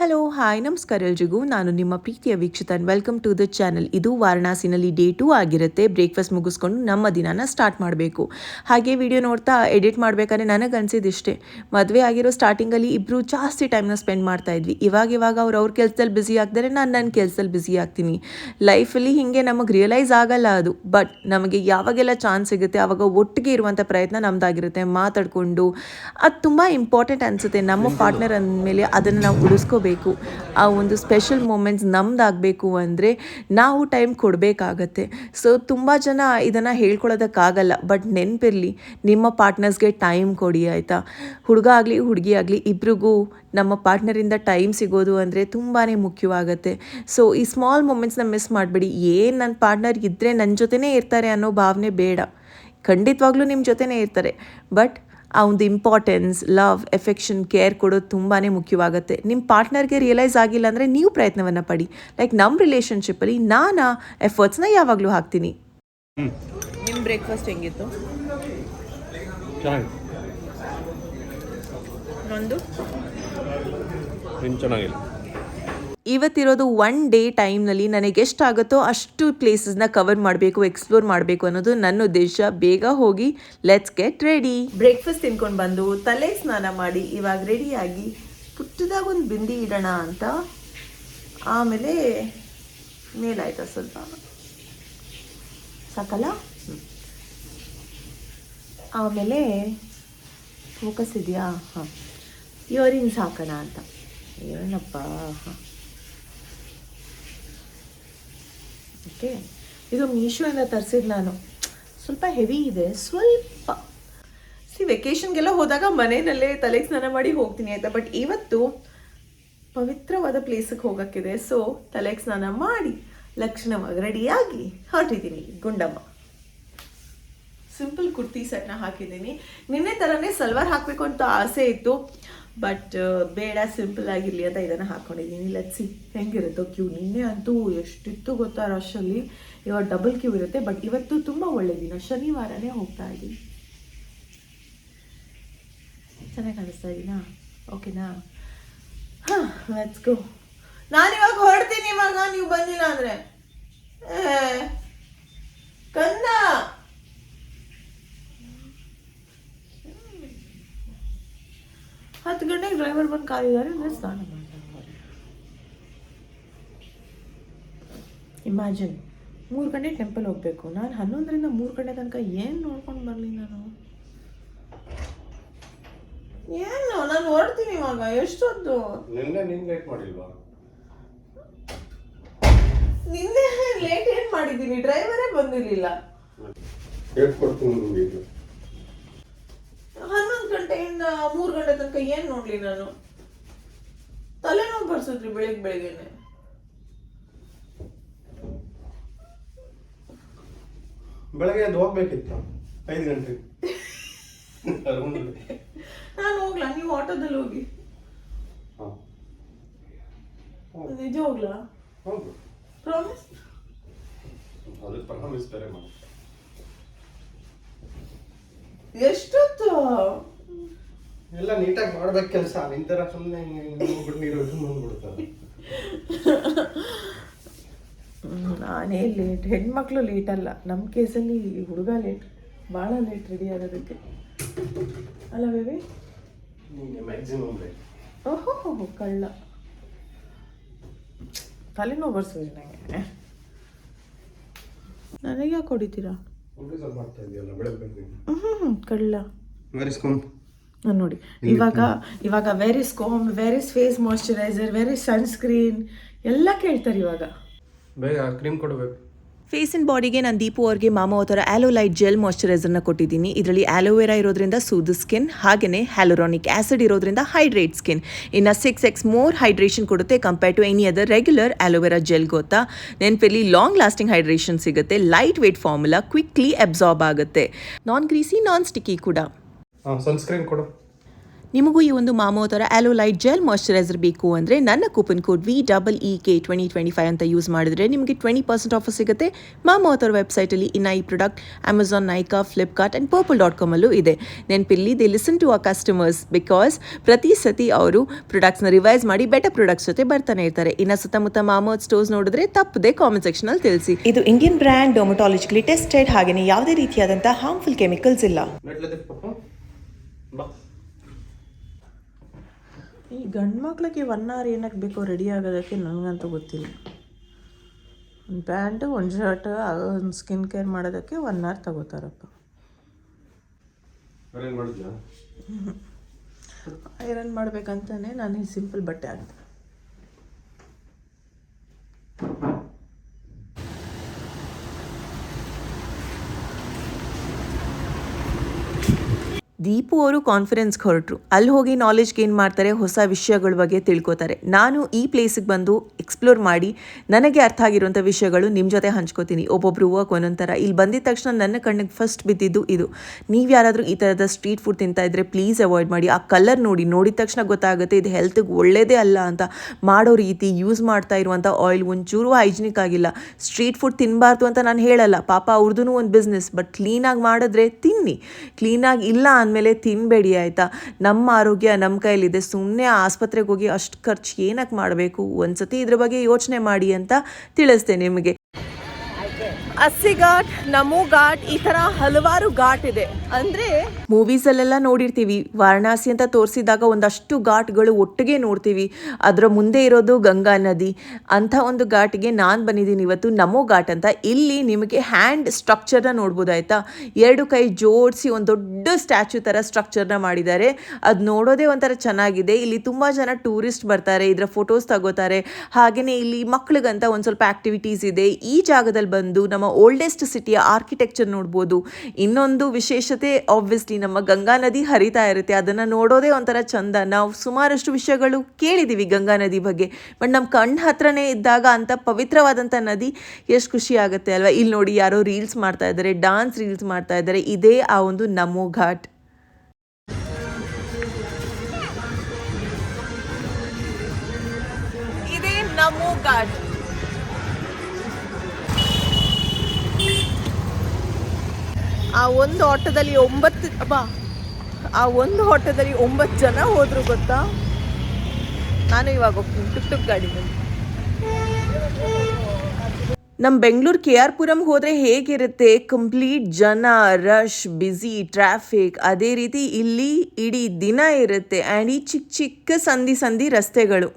Hello hi ನಮಸ್ಕಾರ ಎಲ್ರಿಗೂ. ನಾನು ನಿಮ್ಮ ಪ್ರೀತಿಯ ವೀಕ್ಷಿತ ವೆಲ್ಕಮ್ ಟು ದ ಚಾನಲ್. ಇದು ವಾರಣಾಸಿನಲ್ಲಿ ಡೇ 2 ಆಗಿರುತ್ತೆ. ಬ್ರೇಕ್ಫಾಸ್ಟ್ ಮುಗಿಸ್ಕೊಂಡು ನಮ್ಮ ದಿನಾನ ಸ್ಟಾರ್ಟ್ ಮಾಡಬೇಕು. ಹಾಗೆ ವಿಡಿಯೋ ನೋಡ್ತಾ ಎಡಿಟ್ ಮಾಡಬೇಕಾದ್ರೆ ನನಗೆ ಅನಿಸಿದಿಷ್ಟೇ, ಮದುವೆ ಆಗಿರೋ ಸ್ಟಾರ್ಟಿಂಗಲ್ಲಿ ಇಬ್ಬರು ಜಾಸ್ತಿ ಟೈಮ್ನ ಸ್ಪೆಂಡ್ ಮಾಡ್ತಾ ಇದ್ವಿ. ಇವಾಗ ಅವ್ರ ಕೆಲಸದಲ್ಲಿ ಬ್ಯುಸಿ ಆಗ್ತಾರೆ, ನಾನು ನನ್ನ ಕೆಲಸದಲ್ಲಿ ಬ್ಯುಸಿ ಆಗ್ತೀನಿ. ಲೈಫಲ್ಲಿ ಹೀಗೆ ನಮಗೆ ರಿಯಲೈಸ್ ಆಗಲ್ಲ ಅದು. ಬಟ್ ನಮಗೆ ಯಾವಾಗೆಲ್ಲ ಚಾನ್ಸ್ ಸಿಗುತ್ತೆ ಆವಾಗ ಒಟ್ಟಿಗೆ ಇರುವಂಥ ಪ್ರಯತ್ನ ನಮ್ಮದಾಗಿರುತ್ತೆ. ಮಾತಾಡಿಕೊಂಡು ಅದು ತುಂಬ ಇಂಪಾರ್ಟೆಂಟ್ ಅನಿಸುತ್ತೆ. ನಮ್ಮ ಪಾರ್ಟ್ನರ್ ಅಂದಮೇಲೆ ಅದನ್ನು ನಾವು ಉಳಿಸ್ಕೋಬೇಕು. ಆ ಒಂದು ಸ್ಪೆಷಲ್ ಮೂಮೆಂಟ್ಸ್ ನಮ್ದಾಗಬೇಕು ಅಂದರೆ ನಾವು ಟೈಮ್ ಕೊಡಬೇಕಾಗತ್ತೆ. ಸೊ ತುಂಬ ಜನ ಇದನ್ನು ಹೇಳ್ಕೊಳ್ಳೋದಕ್ಕಾಗಲ್ಲ. ಬಟ್ ನೆನಪಿರಲಿ, ನಿಮ್ಮ ಪಾರ್ಟ್ನರ್ಸ್ಗೆ ಟೈಮ್ ಕೊಡಿ, ಆಯಿತಾ? ಹುಡುಗ ಆಗಲಿ ಹುಡುಗಿ ಆಗಲಿ ಇಬ್ರಿಗೂ ನಮ್ಮ ಪಾರ್ಟ್ನರಿಂದ ಟೈಮ್ ಸಿಗೋದು ಅಂದರೆ ತುಂಬಾ ಮುಖ್ಯವಾಗುತ್ತೆ. ಸೊ ಈ ಸ್ಮಾಲ್ ಮೂಮೆಂಟ್ಸ್ನ ಮಿಸ್ ಮಾಡಬೇಡಿ. ಏನು ನನ್ನ ಪಾರ್ಟ್ನರ್ ಇದ್ದರೆ ನನ್ನ ಜೊತೆನೇ ಇರ್ತಾರೆ ಅನ್ನೋ ಭಾವನೆ ಬೇಡ. ಖಂಡಿತವಾಗ್ಲೂ ನಿಮ್ಮ ಜೊತೆನೇ ಇರ್ತಾರೆ. ಬಟ್ ಆ ಒಂದು ಇಂಪಾರ್ಟೆನ್ಸ್, ಲವ್, ಎಫೆಕ್ಷನ್, ಕೇರ್ ಕೊಡೋದು ತುಂಬಾ ಮುಖ್ಯವಾಗುತ್ತೆ. ನಿಮ್ಮ ಪಾರ್ಟ್ನರ್ಗೆ ರಿಯಲೈಸ್ ಆಗಿಲ್ಲ ಅಂದರೆ ನೀವು ಪ್ರಯತ್ನವನ್ನು ಪಡಿ. ಲೈಕ್ ನಮ್ಮ ರಿಲೇಷನ್ಶಿಪ್ಪಲ್ಲಿ ನಾನು ಎಫರ್ಟ್ಸ್ನ ಯಾವಾಗಲೂ ಹಾಕ್ತೀನಿ. ನಿಮ್ಮ ಬ್ರೇಕ್ಫಾಸ್ಟ್ ಹೆಂಗಿತ್ತು? ಒಂದು ಚೆನ್ನಾಗಿಲ್ಲ. ಇವತ್ತಿರೋದು ಒನ್ ಡೇ ಟೈಮ್ನಲ್ಲಿ ನನಗೆ ಎಷ್ಟಾಗುತ್ತೋ ಅಷ್ಟು ಪ್ಲೇಸಸ್ನ ಕವರ್ ಮಾಡಬೇಕು, ಎಕ್ಸ್ಪ್ಲೋರ್ ಮಾಡಬೇಕು ಅನ್ನೋದು ನನ್ನ ಉದ್ದೇಶ. ಬೇಗ ಹೋಗಿ ಲೆಟ್ಸ್ ಗೆಟ್ ರೆಡಿ. ಬ್ರೇಕ್ಫಾಸ್ಟ್ ತಿನ್ಕೊಂಡು ಬಂದು ತಲೆ ಸ್ನಾನ ಮಾಡಿ ಇವಾಗ ರೆಡಿಯಾಗಿ ಪುಟ್ಟದಾಗ ಒಂದು ಬಿಂದಿ ಇಡೋಣ ಅಂತ. ಆಮೇಲೆ ಮೇಲಾಯ್ತಾ ಸ್ವಲ್ಪ ಸಾಕಲ್ಲ. ಆಮೇಲೆ ಫೋಕಸ್ ಇದೆಯಾ? ಹಾಂ, ಇಯರಿಂಗ್ಸ್ ಹಾಕೋಣ ಅಂತ. ಏನಪ್ಪ, ಹಾಂ, ಓಕೆ. ಇದು ಮೀಶೋಯಿಂದ ತರಿಸಿದ್ದು ನಾನು. ಸ್ವಲ್ಪ ಹೆವಿ ಇದೆ ಸ್ವಲ್ಪ. ವೆಕೇಷನ್ಗೆಲ್ಲ ಹೋದಾಗ ಮನೆಯಲ್ಲೇ ತಲೆಗೆ ಸ್ನಾನ ಮಾಡಿ ಹೋಗ್ತೀನಿ, ಆಯಿತಾ? ಬಟ್ ಇವತ್ತು ಪವಿತ್ರವಾದ ಪ್ಲೇಸಿಗೆ ಹೋಗೋಕ್ಕಿದೆ. ಸೊ ತಲೆಗೆ ಸ್ನಾನ ಮಾಡಿ ಲಕ್ಷಣವಾಗಿ ರೆಡಿಯಾಗಿ ಹೊರಟಿದ್ದೀನಿ. ಗುಂಡಮ್ಮ ಸಿಂಪಲ್ ಕುರ್ತಿ ಸೆಟ್ನ ಹಾಕಿದ್ದೀನಿ. ನಿನ್ನೆ ಥರನೇ ಸಲ್ವಾರ್ ಹಾಕಬೇಕು ಅಂತ ಆಸೆ ಇತ್ತು, ಬಟ್ ಬೇಡ, ಸಿಂಪಲ್ ಆಗಿರಲಿ ಅಂತ ಇದನ್ನು ಹಾಕ್ಕೊಂಡಿದ್ದೀನಿ. ಲಟ್ಸಿ ಹೆಂಗಿರುತ್ತೋ ಕ್ಯೂ. ನಿನ್ನೆ ಅಂತೂ ಎಷ್ಟಿತ್ತು ಗೊತ್ತಾ ರಶಲ್ಲಿ. ಇವಾಗ ಡಬಲ್ ಕ್ಯೂ ಇರುತ್ತೆ. ಬಟ್ ಇವತ್ತು ತುಂಬ ಒಳ್ಳೆ ದಿನ, ಶನಿವಾರನೇ ಹೋಗ್ತಾ ಇದ್ದೀನಿ. ಚೆನ್ನಾಗಿ ಕಾಣಿಸ್ತಾ ಇದ್ದೀನಾ? ಓಕೆನಾ? ಹಾಂ, ಲೆಟ್ಸ್ ಗೋ. ನಾನಿವಾಗ ಹೊರಡ್ತೀನಿ. ಇವಾಗ ನೀವು ಬಂದಿಲ್ಲ ಅಂದರೆ ಕನ್ನ 10 ಗಂಟೆಗೆ ಡ್ರೈವರ್ ಬಂದು ಕಾರಿದ್ದಾರೆ ಅಂದರೆ ಸ್ನಾನ ಮಾಡ್ತಾರೆ. ಇಮ್ಯಾಜಿನ್ 3 ಗಂಟೆ ಟೆಂಪಲ್ ಹೋಗಬೇಕು. ನಾನು 11ರಿಂದ 3 ಗಂಟೆ ತನಕ ಏನು ನೋಡ್ಕೊಂಡು ಬರಲಿ ನಾನು? ಏನು ನಾನು ಹೊರಡ್ತೀನಿ ಇವಾಗ. ಎಷ್ಟೊತ್ತು? ನಿನ್ನೆ ಲೇಟ್ ಮಾಡಿಲ್ವಾ? ನಿನ್ನೆ ಲೇಟ್ ಏನು ಮಾಡಿದ್ದೀನಿ? ಡ್ರೈವರೇ ಬಂದಿರಲಿಲ್ಲ. 11 ಗಂಟೆಯಿಂದ 3 ಗಂಟೆ ತನಕ ಏನು ನೋಡ್ಲಿ ನಾನು? ತಲೆನೋವು ಬರ್ಸಿದ್ರಿ ಬೆಳಿಗ್ಗೆನೆ. ಬೆಳಗ್ಗೆ ಅದು ಹೋಗ್ಬೇಕಿತ್ತು 5 ಗಂಟೆಗೆ. ನಾನು ಹೋಗ್ಲಾ? ನೀವು ಆಟೋದಲ್ಲಿ ಹೋಗಿ. ನಿಜ ಹೋಗ್ಲಾ? ಪ್ರಾಮಿಸ್? ಅದು ಪ್ರಾಮಿಸ್ ಬೇರೆ ಮಾಡಿ. ಎಷ್ಟೊತ್ತು? ಎಲ್ಲ ನೀಟಾಗಿ ಮಾಡ್ಬೇಕು ಕೆಲಸ. ನಿಂತರ ಸುಮ್ಮನೆ ನೀರು ಬಂದ್ಬಿಡ್ತಾರೆ. ನಾನೇ ಲೇಟ್. ಹೆಣ್ಮಕ್ಳು ಲೇಟ್ ಅಲ್ಲ, ನಮ್ಮ ಕೇಸಲ್ಲಿ ಹುಡುಗ ಲೇಟ್, ಭಾಳ ಲೇಟ್ ರೆಡಿ ಆಗೋದಕ್ಕೆ ಅಲ್ಲ ಬೇಬಿ? Maximum late. ಓಹೋ ಕಳ್ಳ. ತಲೆನೋವು ಬರ್ಸೋದು ನನಗೆ. ನನಗೆ ಯಾಕೆ ಹೊಡಿತೀರಾ? ಕಳ್ಳ. ನಾನು ನೋಡಿ ಇವಾಗ where is comb, where is face moisturiser, where is sunscreen ಎಲ್ಲ ಕೇಳ್ತಾರೆ ಇವಾಗ. ಬೇಗ ಕ್ರೀಮ್ ಕೊಡಬೇಕು. ಫೇಸ್ ಆ್ಯಂಡ್ ಬಾಡಿಗೆ ನಾನು ದೀಪು ಅವ್ರಿಗೆ ಮಾಮಾ ಅವರ ಆ್ಯಲೋಲೈಟ್ ಜೆಲ್ ಮಾಯ್ಶ್ಚರೈಸರ್ನ ಕೊಟ್ಟಿದ್ದೀನಿ. ಇದರಲ್ಲಿ ಆಲೋವೆರಾ ಇರೋದ್ರಿಂದ ಸೂದು ಸ್ಕಿನ್, ಹಾಗೆಯೇ ಹ್ಯಾಲುರಾನಿಕ್ ಆ್ಯಸಿಡ್ ಇರೋದ್ರಿಂದ ಹೈಡ್ರೇಟ್ ಸ್ಕಿನ್. ಇನ್ನು 6x ಮೋರ್ ಹೈಡ್ರೇಷನ್ ಕೊಡುತ್ತೆ compare to any other regular aloe vera. ಗೊತ್ತಾ? ನೆನಪಲ್ಲಿ ಲಾಂಗ್ ಲಾಸ್ಟಿಂಗ್ ಹೈಡ್ರೇಷನ್ ಸಿಗುತ್ತೆ. Lightweight formula, quickly absorb ಆಗುತ್ತೆ. ನಾನ್ ಗ್ರೀಸಿ, ನಾನ್ ಸ್ಟಿಕ್ಕಿ ಕೂಡ. ಸನ್ಸ್ಕ್ರೀನ್ ಕೊಡು. ನಿಮಗೂ ಈ ಒಂದು ಮಾಮೋತರ ಆಲೋಲೈಟ್ ಜೆಲ್ ಮಾಯಶ್ಚರೈಸರ್ ಬೇಕು ಅಂದರೆ ನನ್ನ ಕೂಪನ್ ಕೋಡ್ VEEK2025 ಅಂತ ಯೂಸ್ ಮಾಡಿದ್ರೆ ನಿಮಗೆ 20% ಆಫರ್ ಸಿಗುತ್ತೆ. ಮಾಮೋತರ ವೆಬ್ಸೈಟಲ್ಲಿ ಇನ್ನು ಈ product Amazon, Nykaa, Flipkart and purple.com ಅಲ್ಲೂ ಇದೆ. ನೆನಪಿರಲಿ, they listen to our customers because ಪ್ರತಿ ಸತಿ ಅವರು ಪ್ರಾಡಕ್ಟ್ಸ್ನ ರಿವೈಸ್ ಮಾಡಿ ಬೆಟರ್ ಪ್ರಾಡಕ್ಟ್ಸ್ ಜೊತೆ ಬರ್ತಾನೆ ಇರ್ತಾರೆ. ಇನ್ನು ಸುತ್ತಮುತ್ತ ಮಾಮೋತ್ ಸ್ಟೋರ್ಸ್ ನೋಡಿದ್ರೆ ತಪ್ಪದೆ ಕಾಮೆಂಟ್ ಸೆಕ್ಷನಲ್ಲಿ ತಿಳಿಸಿ. ಇದು ಇಂಡಿಯನ್ ಬ್ರ್ಯಾಂಡ್, ಡರ್ಮಟಾಲಜಿಕಲಿ ಟೆಸ್ಟೆಡ್, ಹಾಗೆಯೇ ಯಾವುದೇ ರೀತಿಯಾದಂಥ ಹಾರ್ಮ್ಫುಲ್ ಕೆಮಿಕಲ್ಸ್ ಇಲ್ಲ. ಈ ಗಂಡು ಮಕ್ಳಿಗೆ 1 hour ಏನಕ್ಕೆ ಬೇಕೋ ರೆಡಿ ಆಗೋದಕ್ಕೆ ನನಗಂತೂ ಗೊತ್ತಿಲ್ಲ. ಒಂದು ಪ್ಯಾಂಟು, ಒಂದು ಶರ್ಟ್, ಒಂದು ಸ್ಕಿನ್ ಕೇರ್ ಮಾಡೋದಕ್ಕೆ 1 hour ತಗೋತಾರಪ್ಪ. ಐರನ್ ಮಾಡಬೇಕಂತಾನೆ ನಾನು ಈ ಸಿಂಪಲ್ ಬಟ್ಟೆ ಹಾಕ್ತೆ. ದೀಪು ಅವರು ಕಾನ್ಫರೆನ್ಸ್ಗೆ ಹೊರಟರು. ಅಲ್ಲಿ ಹೋಗಿ ನಾಲೆಜ್ ಗೇನ್ ಮಾಡ್ತಾರೆ, ಹೊಸ ವಿಷಯಗಳ ಬಗ್ಗೆ ತಿಳ್ಕೊತಾರೆ. ನಾನು ಈ ಪ್ಲೇಸಿಗೆ ಬಂದು ಎಕ್ಸ್ಪ್ಲೋರ್ ಮಾಡಿ ನನಗೆ ಅರ್ಥ ಆಗಿರುವಂಥ ವಿಷಯಗಳು ನಿಮ್ಮ ಜೊತೆ ಹಂಚ್ಕೋತೀನಿ. ಒಬ್ಬೊಬ್ರು ವರ್ಕ್ ಒಂದೊಂದು ಥರ. ಇಲ್ಲಿ ಬಂದಿದ ತಕ್ಷಣ ನನ್ನ ಕಣ್ಣಿಗೆ ಫಸ್ಟ್ ಬಿದ್ದಿದ್ದು ಇದು. ನೀವು ಯಾರಾದರೂ ಈ ಥರದ ಸ್ಟ್ರೀಟ್ ಫುಡ್ ತಿಂತಾ ಇದ್ದರೆ ಪ್ಲೀಸ್ ಅವಾಯ್ಡ್ ಮಾಡಿ. ಆ ಕಲರ್ ನೋಡಿದ ತಕ್ಷಣ ಗೊತ್ತಾಗುತ್ತೆ ಇದು ಹೆಲ್ತ್ಗೆ ಒಳ್ಳೆಯದೇ ಅಲ್ಲ ಅಂತ. ಮಾಡೋ ರೀತಿ, ಯೂಸ್ ಮಾಡ್ತಾ ಇರುವಂಥ ಆಯಿಲ್ ಒಂಚೂರು ಹೈಜಿನಿಕ್ ಆಗಿಲ್ಲ. ಸ್ಟ್ರೀಟ್ ಫುಡ್ ತಿನ್ನಬಾರ್ದು ಅಂತ ನಾನು ಹೇಳಲ್ಲ, ಪಾಪ ಅವ್ರದ್ದು ಒಂದು ಬಿಸ್ನೆಸ್. ಬಟ್ ಕ್ಲೀನಾಗಿ ಮಾಡಿದ್ರೆ ತಿನ್ನಿ, ಕ್ಲೀನಾಗಿ ಇಲ್ಲ ಮೇಲೆ ತಿನ್ನಬೇಡಿ, ಆಯಿತಾ? ನಮ್ಮ ಆರೋಗ್ಯ ನಮ್ಮ ಕೈಲಿದೆ. ಸುಮ್ಮನೆ ಆಸ್ಪತ್ರೆಗೆ ಹೋಗಿ ಅಷ್ಟು ಖರ್ಚು ಏನಕ್ಕೆ ಮಾಡಬೇಕು? ಒಂದ್ಸತಿ ಇದ್ರ ಬಗ್ಗೆ ಯೋಚನೆ ಮಾಡಿ ಅಂತ ತಿಳಿಸ್ತೆ ನಿಮಗೆ. ಅಸ್ಸಿ ಘಾಟ್, ನಮೋ ಘಾಟ್, ಈ ಥರ ಹಲವಾರು ಘಾಟ್ ಇದೆ. ಅಂದರೆ ಮೂವೀಸಲ್ಲೆಲ್ಲ ನೋಡಿರ್ತೀವಿ, ವಾರಣಾಸಿ ಅಂತ ತೋರಿಸಿದಾಗ ಒಂದಷ್ಟು ಘಾಟ್ಗಳು ಒಟ್ಟಿಗೆ ನೋಡ್ತೀವಿ. ಅದರ ಮುಂದೆ ಇರೋದು ಗಂಗಾ ನದಿ. ಅಂಥ ಒಂದು ಘಾಟಿಗೆ ನಾನು ಬಂದಿದ್ದೀನಿ ಇವತ್ತು, ನಮೋ ಘಾಟ್ ಅಂತ. ಇಲ್ಲಿ ನಿಮಗೆ ಹ್ಯಾಂಡ್ ಸ್ಟ್ರಕ್ಚರ್ನ ನೋಡ್ಬೋದು, ಆಯಿತಾ? 2 ಕೈ ಜೋಡಿಸಿ ಒಂದು ದೊಡ್ಡ ಸ್ಟ್ಯಾಚ್ಯೂ ಥರ ಸ್ಟ್ರಕ್ಚರ್ನ ಮಾಡಿದ್ದಾರೆ. ಅದು ನೋಡೋದೇ ಒಂಥರ ಚೆನ್ನಾಗಿದೆ. ಇಲ್ಲಿ ತುಂಬ ಜನ ಟೂರಿಸ್ಟ್ ಬರ್ತಾರೆ, ಇದರ ಫೋಟೋಸ್ ತಗೋತಾರೆ. ಹಾಗೆಯೇ ಇಲ್ಲಿ ಮಕ್ಳಿಗಂತ ಒಂದು ಸ್ವಲ್ಪ ಆ್ಯಕ್ಟಿವಿಟೀಸ್ ಇದೆ. ಈ ಜಾಗದಲ್ಲಿ ಬಂದು ನಮ್ಮ ಓಲ್ಡೆಸ್ಟ್ ಸಿಟಿಯ ಆರ್ಕಿಟೆಕ್ಚರ್ ನೋಡ್ಬೋದು. ಇನ್ನೊಂದು ವಿಶೇಷತೆ ಆಬ್ವಿಯಸ್ಲಿ ನಮ್ಮ ಗಂಗಾ ನದಿ ಹರಿತಾ ಇರುತ್ತೆ, ಅದನ್ನು ನೋಡೋದೇ ಒಂಥರ ಚಂದ. ನಾವು ಸುಮಾರಷ್ಟು ವಿಷಯಗಳು ಕೇಳಿದ್ದೀವಿ ಗಂಗಾ ನದಿ ಬಗ್ಗೆ, ಬಟ್ ನಮ್ಮ ಕಣ್ಣು ಹತ್ರನೇ ಇದ್ದಾಗ ಅಂಥ ಪವಿತ್ರವಾದಂಥ ನದಿ ಎಷ್ಟು ಖುಷಿ ಆಗುತ್ತೆ ಅಲ್ವಾ? ಇಲ್ಲಿ ನೋಡಿ, ಯಾರೋ ರೀಲ್ಸ್ ಮಾಡ್ತಾ ಇದ್ದಾರೆ, ಡಾನ್ಸ್ ರೀಲ್ಸ್ ಮಾಡ್ತಾ ಇದ್ದಾರೆ. ಇದೇ ಆ ಒಂದು ನಮೋ ಘಾಟ್. ಇದೇ ನಮೋ ಘಾಟ್. ಆ ಒಂದು ಆಟೋದಲ್ಲಿ 9 ಜನ ಹೋದ್ರು ಗೊತ್ತಾ? ನಾನು ಇವಾಗ ಹೋಗ್ತೀನಿ ಟುಕ್ ಗಾಡಿನಲ್ಲಿ. ನಮ್ಮ ಬೆಂಗಳೂರು KR ಪುರಮ್ಗೆ ಹೋದರೆ ಹೇಗಿರುತ್ತೆ? ಕಂಪ್ಲೀಟ್ ಜನ, ರಶ್, ಬ್ಯುಸಿ, ಟ್ರಾಫಿಕ್. ಅದೇ ರೀತಿ ಇಲ್ಲಿ ಇಡೀ ದಿನ ಇರುತ್ತೆ. ಆ್ಯಂಡ್ ಈ ಚಿಕ್ಕ ಸಂದಿ ರಸ್ತೆಗಳು.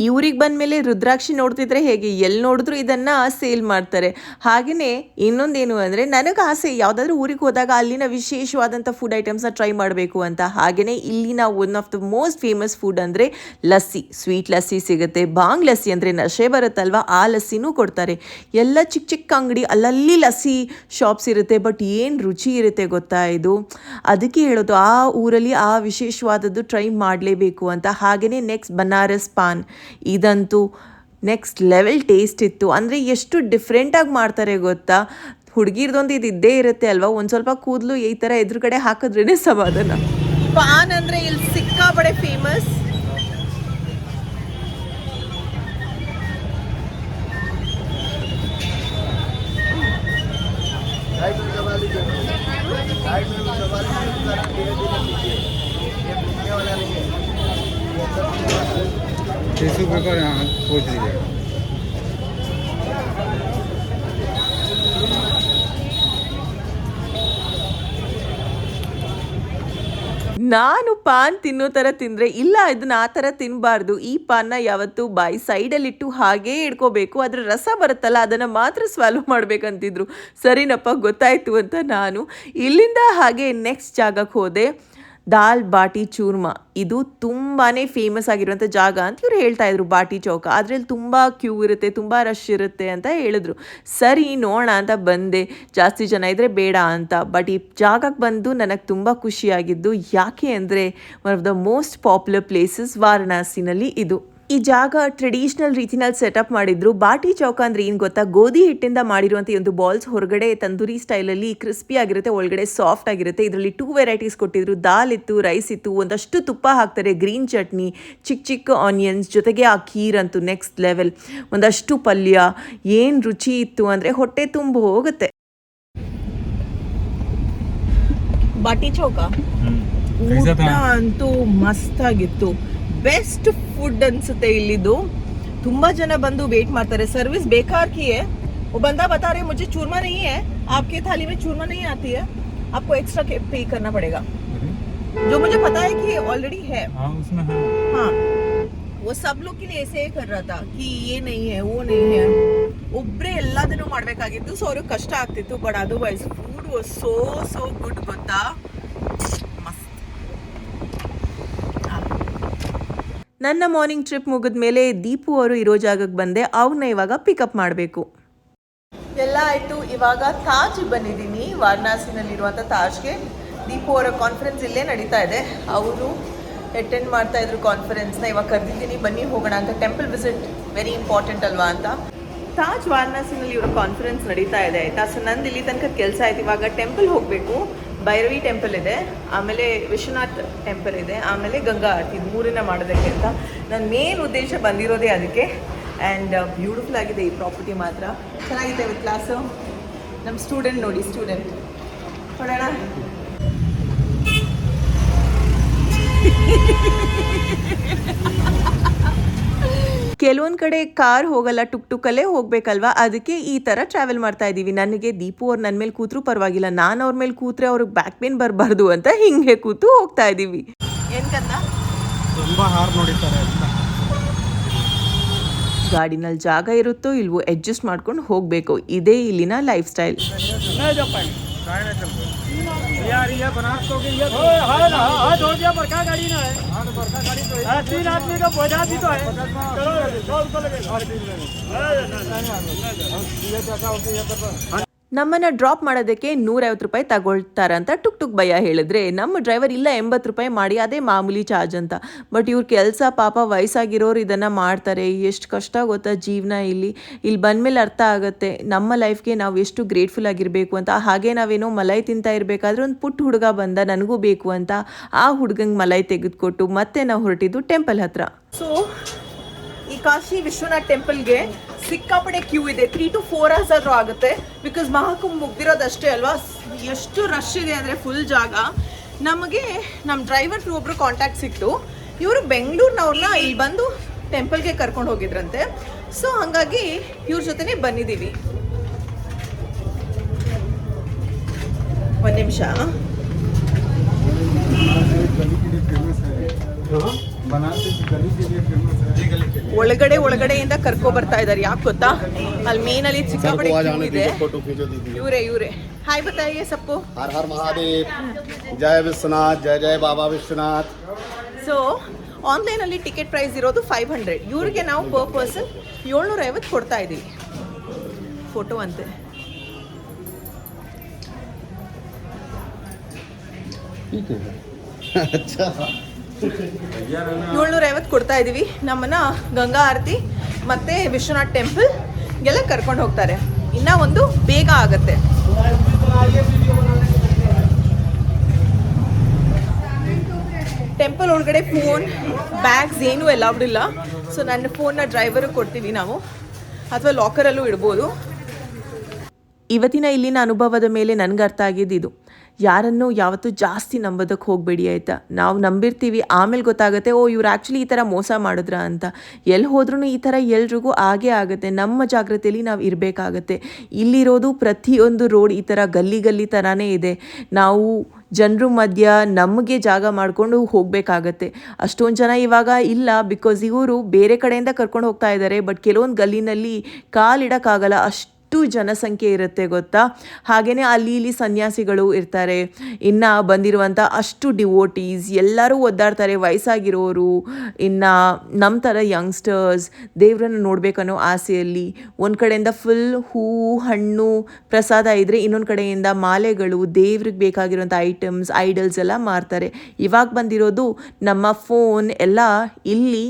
ಈ ಊರಿಗೆ ಬಂದಮೇಲೆ ರುದ್ರಾಕ್ಷಿ ನೋಡ್ತಿದ್ರೆ ಹೇಗೆ, ಎಲ್ಲಿ ನೋಡಿದ್ರು ಇದನ್ನು ಸೇಲ್ ಮಾಡ್ತಾರೆ. ಹಾಗೆಯೇ ಇನ್ನೊಂದೇನು ಅಂದರೆ, ನನಗೆ ಆಸೆ ಯಾವುದಾದ್ರೂ ಊರಿಗೆ ಹೋದಾಗ ಅಲ್ಲಿನ ವಿಶೇಷವಾದಂಥ ಫುಡ್ ಐಟಮ್ಸ್ನ ಟ್ರೈ ಮಾಡಬೇಕು ಅಂತ. ಹಾಗೆಯೇ ಇಲ್ಲಿನ one of the most famous food ಅಂದರೆ ಲಸ್ಸಿ. ಸ್ವೀಟ್ ಲಸ್ಸಿ ಸಿಗುತ್ತೆ. ಬಾಂಗ್ ಲಸ್ಸಿ ಅಂದರೆ ನಶೆ ಬರುತ್ತಲ್ವ, ಆ ಲಸ್ಸಿನೂ ಕೊಡ್ತಾರೆ. ಎಲ್ಲ ಚಿಕ್ಕ ಅಂಗಡಿ, ಅಲ್ಲಲ್ಲಿ ಲಸ್ಸಿ ಶಾಪ್ಸ್ ಇರುತ್ತೆ. ಬಟ್ ಏನು ರುಚಿ ಇರುತ್ತೆ ಗೊತ್ತಾ ಇದು? ಅದಕ್ಕೆ ಹೇಳೋದು, ಆ ಊರಲ್ಲಿ ಆ ವಿಶೇಷವಾದದ್ದು ಟ್ರೈ ಮಾಡಲೇಬೇಕು ಅಂತ. ಹಾಗೆಯೇ ನೆಕ್ಸ್ಟ್ ಬನಾರಸ್ ಪಾನ್, ಇದಂತೂ ನೆಕ್ಸ್ಟ್ ಲೆವೆಲ್ ಟೇಸ್ಟ್ ಇತ್ತು. ಅಂದರೆ ಎಷ್ಟು ಡಿಫ್ರೆಂಟಾಗಿ ಮಾಡ್ತಾರೆ ಗೊತ್ತಾ? ಹುಡುಗಿರ್ದೊಂದು ಇದ್ದೇ ಇರುತ್ತೆ ಅಲ್ವಾ, ಒಂದು ಸ್ವಲ್ಪ ಕೂದಲು ಈ ಥರ ಎದುರುಗಡೆ ಹಾಕಿದ್ರೇ ಸಮಾಧಾನ. ಪಾನ್ ಅಂದರೆ ಇಲ್ಲಿ ಸಿಕ್ಕಾಪಡೆ ಫೇಮಸ್. ನಾನು ಪಾನ್ ತಿನ್ನೋ ಥರ ತಿಂದರೆ, ಇಲ್ಲ ಇದನ್ನು ಆ ಥರ ತಿನ್ನಬಾರ್ದು. ಈ ಪಾನ್ನ ಯಾವತ್ತೂ ಬಾಯಿ ಸೈಡಲ್ಲಿಟ್ಟು ಹಾಗೇ ಇಟ್ಕೋಬೇಕು. ಅದರ ರಸ ಬರುತ್ತಲ್ಲ, ಅದನ್ನು ಮಾತ್ರ ಸ್ವಾಲೋ ಮಾಡಬೇಕಂತಿದ್ರು. ಸರಿನಪ್ಪ, ಗೊತ್ತಾಯಿತು ಅಂತ ನಾನು ಇಲ್ಲಿಂದ ಹಾಗೆ ನೆಕ್ಸ್ಟ್ ಜಾಗಕ್ಕೆ ಹೋದೆ. ದಾಲ್ ಬಾಟಿ ಚೂರ್ಮಾ, ಇದು ತುಂಬಾ ಫೇಮಸ್ ಆಗಿರುವಂಥ ಜಾಗ ಅಂತ ಇವ್ರು ಹೇಳ್ತಾ ಇದ್ರು. ಬಾಟಿ ಚೌಕ, ಅದರಲ್ಲಿ ತುಂಬ ಕ್ಯೂ ಇರುತ್ತೆ, ತುಂಬ ರಶ್ ಇರುತ್ತೆ ಅಂತ ಹೇಳಿದ್ರು. ಸರಿ ನೋಡೋಣ ಅಂತ ಬಂದೆ, ಜಾಸ್ತಿ ಜನ ಇದ್ದರೆ ಬೇಡ ಅಂತ. ಬಟ್ ಈ ಜಾಗಕ್ಕೆ ಬಂದು ನನಗೆ ತುಂಬ ಖುಷಿಯಾಗಿದ್ದು ಯಾಕೆ ಅಂದರೆ, one of the most popular places ವಾರಣಾಸಿನಲ್ಲಿ ಇದು. ಈ ಜಾಗ ಟ್ರೆಡಿಷನಲ್ ರೀತಿನಲ್ಲಿ ಸೆಟಪ್ ಮಾಡಿದ್ರು. ಬಾಟಿ ಚೌಕ ಅಂದರೆ ಏನು ಗೊತ್ತಾ, ಗೋಧಿ ಹಿಟ್ಟಿಂದ ಮಾಡಿರುವಂಥ ಒಂದು ಬಾಲ್ಸ್ ಹೊರಗಡೆ ತಂದೂರಿ ಸ್ಟೈಲಲ್ಲಿ ಕ್ರಿಸ್ಪಿ ಆಗಿರುತ್ತೆ, ಒಳಗಡೆ ಸಾಫ್ಟ್ ಆಗಿರುತ್ತೆ. ಇದರಲ್ಲಿ 2 ವೆರೈಟೀಸ್ ಕೊಟ್ಟಿದ್ರು, ದಾಲ್ ಇತ್ತು, ರೈಸ್ ಇತ್ತು, ಒಂದಷ್ಟು ತುಪ್ಪ ಹಾಕ್ತಾರೆ, ಗ್ರೀನ್ ಚಟ್ನಿ, ಚಿಕ್ಕ ಚಿಕ್ಕ ಆನಿಯನ್ಸ್, ಜೊತೆಗೆ ಆ ಖೀರ್ ಅಂತೂ ನೆಕ್ಸ್ಟ್ ಲೆವೆಲ್, ಒಂದಷ್ಟು ಪಲ್ಯ. ಏನು ರುಚಿ ಇತ್ತು ಅಂದರೆ ಹೊಟ್ಟೆ ತುಂಬ ಹೋಗುತ್ತೆ. ಬಾಟಿ ಚೌಕ ಊಟ ಅಂತೂ ಮಸ್ತಾಗಿತ್ತು. ಬೆಸ್ಟ್ ಫುಡ್ ಅನ್ಸುತ್ತೆ ಇಲ್ಲಿದು. ತುಂಬಾ ಜನ ಬಂದು ವೇಟ್ ಮಾಡ್ತಾರೆ. सर्विस बेकार की है. वो बंदा बता रहे मुझे चूरमा नहीं है, आपके थाली में चूरमा नहीं आती है, आपको एक्स्ट्रा पे करना पड़ेगा, जो मुझे पता है कि ऑलरेडी है. उसमें है. हाँ, वो सब लोग के लिए ऐसे कर रहा था कि ये नहीं है, वो नहीं है. ಒಬ್ಬರೇ ಎಲ್ಲದನ್ನು ಮಾಡಬೇಕಾಗಿತ್ತು, ಸೊ ಅವ್ರಿಗೆ ಕಷ್ಟ ಆಗ್ತಿತ್ತು. But otherwise food was so good ಗೊತ್ತಾ. ನನ್ನ ಮಾರ್ನಿಂಗ್ ಟ್ರಿಪ್ ಮುಗಿದ ಮೇಲೆ ದೀಪು ಅವರು ಇರೋ ಜಾಗಕ್ಕೆ ಬಂದೆ. ಅವ್ರನ್ನ ಇವಾಗ ಪಿಕಪ್ ಮಾಡಬೇಕು. ಎಲ್ಲ ಆಯಿತು. ಇವಾಗ ತಾಜ್ ಬಂದಿದ್ದೀನಿ, ವಾರಣಾಸಿನಲ್ಲಿರುವಂಥ ತಾಜ್ಗೆ. ದೀಪು ಅವರ ಕಾನ್ಫರೆನ್ಸ್ ಇಲ್ಲೇ ನಡೀತಾ ಇದೆ. ಅವರು ಅಟೆಂಡ್ ಮಾಡ್ತಾ ಇದ್ರು ಕಾನ್ಫರೆನ್ಸ್ನ. ಇವಾಗ ಕರೆದಿದ್ದೀನಿ, ಬನ್ನಿ ಹೋಗೋಣ ಅಂತ. ಟೆಂಪಲ್ ವಿಸಿಟ್ ವೆರಿ ಇಂಪಾರ್ಟೆಂಟ್ ಅಲ್ವಾ ಅಂತ. ತಾಜ್ ವಾರಣಾಸಿನಲ್ಲಿ ಇವರ ಕಾನ್ಫರೆನ್ಸ್ ನಡೀತಾ ಇದೆ ಆಯಿತಾ. ಸೊ ನಂದು ಇಲ್ಲಿ ತನಕ ಕೆಲಸ ಆಯ್ತು. ಇವಾಗ ಟೆಂಪಲ್ ಹೋಗಬೇಕು. ಭೈರವಿ ಟೆಂಪಲ್ ಇದೆ, ಆಮೇಲೆ ವಿಶ್ವನಾಥ್ ಟೆಂಪಲ್ ಇದೆ, ಆಮೇಲೆ ಗಂಗಾ ಆರತಿ. ಇದು 3 ಮಾಡೋದಕ್ಕೆ ಅಂತ ನನ್ನ ಮೇನ್ ಉದ್ದೇಶ ಬಂದಿರೋದೇ ಅದಕ್ಕೆ. ಆ್ಯಂಡ್ ಬ್ಯೂಟಿಫುಲ್ ಆಗಿದೆ ಈ ಪ್ರಾಪರ್ಟಿ ಮಾತ್ರ. ಚೆನ್ನಾಗಿದೆ ವಿತ್ ಕ್ಲಾಸು. ನಮ್ಮ ಸ್ಟೂಡೆಂಟ್ ನೋಡಿ, ಸ್ಟೂಡೆಂಟ್ ನೋಡೋಣ. ಕೆಲವೊಂದು ಕಡೆ ಕಾರ್ ಹೋಗಲ್ಲ, ಟುಕ್ಕಲ್ಲೇ ಹೋಗ್ಬೇಕಲ್ವಾ, ಅದಕ್ಕೆ ಈ ಥರ ಟ್ರಾವೆಲ್ ಮಾಡ್ತಾ ಇದ್ದೀವಿ. ನನಗೆ ದೀಪು ಅವ್ರು ನನ್ನ ಮೇಲೆ ಕೂತ್ರೂ ಪರವಾಗಿಲ್ಲ, ನಾನು ಅವ್ರ ಮೇಲೆ ಕೂತ್ರೆ ಅವ್ರಿಗೆ ಬ್ಯಾಕ್ ಪೇನ್ ಬರಬಾರ್ದು ಅಂತ ಹಿಂಗೆ ಕೂತು ಹೋಗ್ತಾ ಇದ್ದೀವಿ. ಏನ್ಕಂದ ತುಂಬ ಹಾರ್ ನೋಡಿರ್ತಾರೆ ಅಂತ. ಗಾಡಿನಲ್ಲಿ ಜಾಗ ಇರುತ್ತೋ ಇಲ್ವೋ ಅಡ್ಜಸ್ಟ್ ಮಾಡ್ಕೊಂಡು ಹೋಗಬೇಕು. ಇದೇ ಇಲ್ಲಿನ ಲೈಫ್ ಸ್ಟೈಲ್. यार ये बनारस तो के ये हाथ हो गया, बड़का गाड़ी ना है, हां तो बड़का गाड़ी तो है, 3 आदमी का बोझा भी तो है. चलो 100 रुपए लगेगा. ये तो ऐसा होती है. ನಮ್ಮನ್ನು ಡ್ರಾಪ್ ಮಾಡೋದಕ್ಕೆ 150 ರೂಪಾಯಿ ತಗೊಳ್ತಾರಂತ ಟುಕ್ ಭಯ್ಯ ಹೇಳಿದ್ರೆ, ನಮ್ಮ ಡ್ರೈವರ್ ಇಲ್ಲ 80 ರೂಪಾಯಿ ಮಾಡಿ, ಅದೇ ಮಾಮೂಲಿ ಚಾರ್ಜ್ ಅಂತ. ಬಟ್ ಇವ್ರ ಕೆಲಸ ಪಾಪ, ವಯಸ್ಸಾಗಿರೋರು ಇದನ್ನು ಮಾಡ್ತಾರೆ. ಎಷ್ಟು ಕಷ್ಟ ಗೊತ್ತಾ ಜೀವನ. ಇಲ್ಲಿ ಬಂದಮೇಲೆ ಅರ್ಥ ಆಗುತ್ತೆ ನಮ್ಮ ಲೈಫ್ಗೆ ನಾವು ಎಷ್ಟು ಗ್ರೇಟ್ಫುಲ್ ಆಗಿರಬೇಕು ಅಂತ. ಹಾಗೆ ನಾವೇನೋ ಮಲೈ ತಿಂತಾ ಇರಬೇಕಾದ್ರೆ ಒಂದು ಪುಟ್ಟ ಹುಡುಗ ಬಂದ, ನನಗೂ ಬೇಕು ಅಂತ. ಆ ಹುಡುಗಂಗೆ ಮಲೈ ತೆಗೆದುಕೊಟ್ಟು ಮತ್ತೆ ನಾವು ಹೊರಟಿದ್ದು ಟೆಂಪಲ್ ಹತ್ರ. ಸೊ ಈ ಕಾಶಿ ವಿಶ್ವನಾಥ್ ಟೆಂಪಲ್ಗೆ ಸಿಕ್ಕಾಪಡೆ ಕ್ಯೂ ಇದೆ. 3 to 4 hours ಆದರೂ ಆಗುತ್ತೆ. ಬಿಕಾಸ್ ಮಹಾಕುಂಭ ಮುಗ್ದಿರೋದಷ್ಟೇ ಅಲ್ವಾ. ಎಷ್ಟು ರಶ್ ಇದೆ ಅಂದರೆ ಫುಲ್ ಜಾಗ. ನಮಗೆ ನಮ್ಮ ಡ್ರೈವರ್ ಥ್ರೂ ಒಬ್ಬರು ಕಾಂಟ್ಯಾಕ್ಟ್ ಸಿಕ್ತು. ಇವರು ಬೆಂಗಳೂರಿನವ್ರನ್ನ ಇಲ್ಲಿ ಬಂದು ಟೆಂಪಲ್ಗೆ ಕರ್ಕೊಂಡು ಹೋಗಿದ್ರಂತೆ. ಸೊ ಹಾಗಾಗಿ ಇವ್ರ ಜೊತೆನೇ ಬಂದಿದ್ದೀವಿ. ಒಂದು ನಿಮಿಷ. ಒಳಗಡೆಯಿಂದ ಕರ್ಕೊ ಬರ್ತಾ ಇದ್ದಾರೆ. ಯಾಕೆ ಗೊತ್ತಾ, ಅಲ್ಲಿ ಮೇನಲ್ಲಿ ಸಿಕ್ಕಾಪಟ್ಟೆ ಇದೆ. ಇವರೇ ಹಾಯ್ ಬತಾಯಿಯೇ ಸಬ್ಕೋ. ಹರ ಹರ ಮಹಾದೇವ್, ಜಯ ವಿಶ್ವನಾಥ್, ಜಯ ಜಯ ಬಾಬಾ ವಿಶ್ವನಾಥ್. ಸೊ ಆನ್ಲೈನಲ್ಲಿ ಟಿಕೆಟ್ ಪ್ರೈಸ್ ಇರೋದು 500. ಇವ್ರಿಗೆ ನಾವು ಪರ್ ಪರ್ಸನ್ 750 ಕೊಡ್ತಾ ಇದ್ದೀವಿ. ಫೋಟೋ ಅಂತೆ. ಅಚ್ಚಾ 750 ಕೊಡ್ತಾ ಇದ್ದೀವಿ. ನಮ್ಮನ್ನ ಗಂಗಾ ಆರತಿ ಮತ್ತೆ ವಿಶ್ವನಾಥ್ ಟೆಂಪಲ್ ಎಲ್ಲ ಕರ್ಕೊಂಡು ಹೋಗ್ತಾರೆ. ಇನ್ನ ಒಂದು ಬೇಗ ಆಗತ್ತೆ. ಟೆಂಪಲ್ ಒಳಗಡೆ ಫೋನ್, ಬ್ಯಾಗ್ಸ್ ಏನೂ ಅಲೌಡ್ ಇಲ್ಲ. ಸೊ ನನ್ನ ಫೋನ್ನ ಡ್ರೈವರಿಗೆ ಕೊಡ್ತೀವಿ ನಾವು, ಅಥವಾ ಲಾಕರಲ್ಲೂ ಇಡ್ಬೋದು. ಇವತ್ತಿನ ಇಲ್ಲಿನ ಅನುಭವದ ಮೇಲೆ ನನಗೆ ಅರ್ಥ ಆಗಿದ್ದು, ಯಾರನ್ನು ಯಾವತ್ತೂ ಜಾಸ್ತಿ ನಂಬೋದಕ್ಕೆ ಹೋಗಬೇಡಿ ಆಯಿತಾ. ನಾವು ನಂಬಿರ್ತೀವಿ, ಆಮೇಲೆ ಗೊತ್ತಾಗುತ್ತೆ ಓ ಇವ್ರು ಆ್ಯಕ್ಚುಲಿ ಈ ಥರ ಮೋಸ ಮಾಡಿದ್ರ ಅಂತ. ಎಲ್ಲಿ ಹೋದ್ರೂ ಈ ಥರ ಎಲ್ರಿಗೂ ಆಗೇ ಆಗುತ್ತೆ. ನಮ್ಮ ಜಾಗ್ರತೆಯಲ್ಲಿ ನಾವು ಇರಬೇಕಾಗತ್ತೆ. ಇಲ್ಲಿರೋದು ಪ್ರತಿಯೊಂದು ರೋಡ್ ಈ ಥರ ಗಲ್ಲಿ ಥರನೇ ಇದೆ. ನಾವು ಜನರ ಮಧ್ಯ ನಮಗೆ ಜಾಗ ಮಾಡಿಕೊಂಡು ಹೋಗಬೇಕಾಗತ್ತೆ. ಅಷ್ಟೊಂದು ಜನ ಇವಾಗ ಇಲ್ಲ, ಬಿಕಾಸ್ ಇವರು ಬೇರೆ ಕಡೆಯಿಂದ ಕರ್ಕೊಂಡು ಹೋಗ್ತಾ ಇದ್ದಾರೆ. ಬಟ್ ಕೆಲವೊಂದು ಗಲ್ಲಿನಲ್ಲಿ ಕಾಲಿಡೋಕ್ಕಾಗಲ್ಲ, ಅಷ್ಟು ಜನಸಂಖ್ಯೆ ಇರುತ್ತೆ ಗೊತ್ತಾ. ಹಾಗೆಯೇ ಅಲ್ಲಿ ಇಲ್ಲಿ ಸನ್ಯಾಸಿಗಳು ಇರ್ತಾರೆ. ಇನ್ನು ಬಂದಿರುವಂಥ ಅಷ್ಟು ಡಿವೋಟೀಸ್ ಎಲ್ಲರೂ ಒದ್ದಾಡ್ತಾರೆ, ವಯಸ್ಸಾಗಿರೋರು, ಇನ್ನು ನಮ್ಮ ಥರ ಯಂಗ್ಸ್ಟರ್ಸ್ ದೇವರನ್ನು ನೋಡಬೇಕನ್ನೋ ಆಸೆಯಲ್ಲಿ. ಒಂದು ಕಡೆಯಿಂದ ಫುಲ್ ಹೂವು ಹಣ್ಣು ಪ್ರಸಾದ ಇದ್ದರೆ, ಇನ್ನೊಂದು ಕಡೆಯಿಂದ ಮಾಲೆಗಳು, ದೇವ್ರಿಗೆ ಬೇಕಾಗಿರೋಂಥ ಐಟಮ್ಸ್, ಐಡಲ್ಸ್ ಎಲ್ಲ ಮಾರ್ತಾರೆ. ಇವಾಗ ಬಂದಿರೋದು ನಮ್ಮ ಫೋನ್ ಎಲ್ಲ ಇಲ್ಲಿ